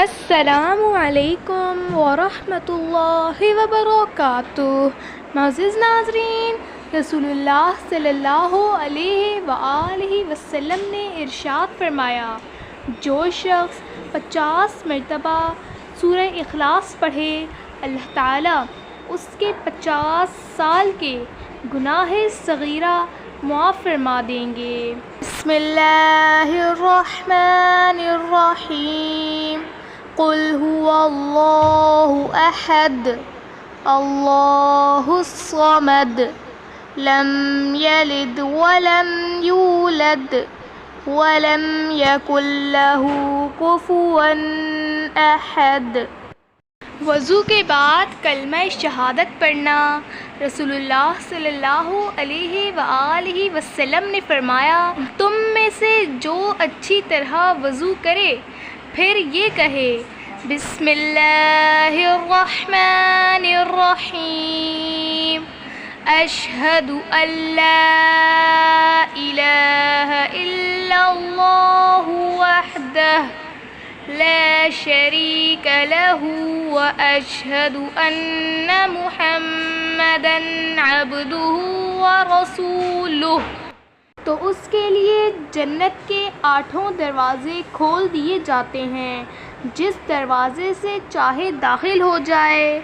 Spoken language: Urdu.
السلام علیکم ورحمۃ اللہ وبرکاتہ۔ معزز ناظرین، رسول اللہ صلی اللہ علیہ وآلہ وسلم نے ارشاد فرمایا، جو شخص 50 مرتبہ سورہ اخلاص پڑھے، اللہ تعالیٰ اس کے 50 سال کے گناہ صغیرہ معاف فرما دیں گے۔ بسم اللہ الرحمن الرحیم۔ قل هو اللہ احد اللہ الصمد لم یلد ولم یولد ولم یکن لہ کفوا احد۔ وضو کے بعد کلمہ شہادت پڑھنا۔ رسول اللہ صلی اللہ علیہ وآلہ وسلم نے فرمایا، تم میں سے جو اچھی طرح وضو کرے پھر یہ کہے، بسم اللہ الرحمن الرحیم، اشہد ان لا الہ الا اللہ وحدہ لا شریک لہ واشہد ان محمدا عبدہ ورسولہ، تو اس کے لیے جنت کے 8 دروازے کھول دیے جاتے ہیں، جس دروازے سے چاہے داخل ہو جائے۔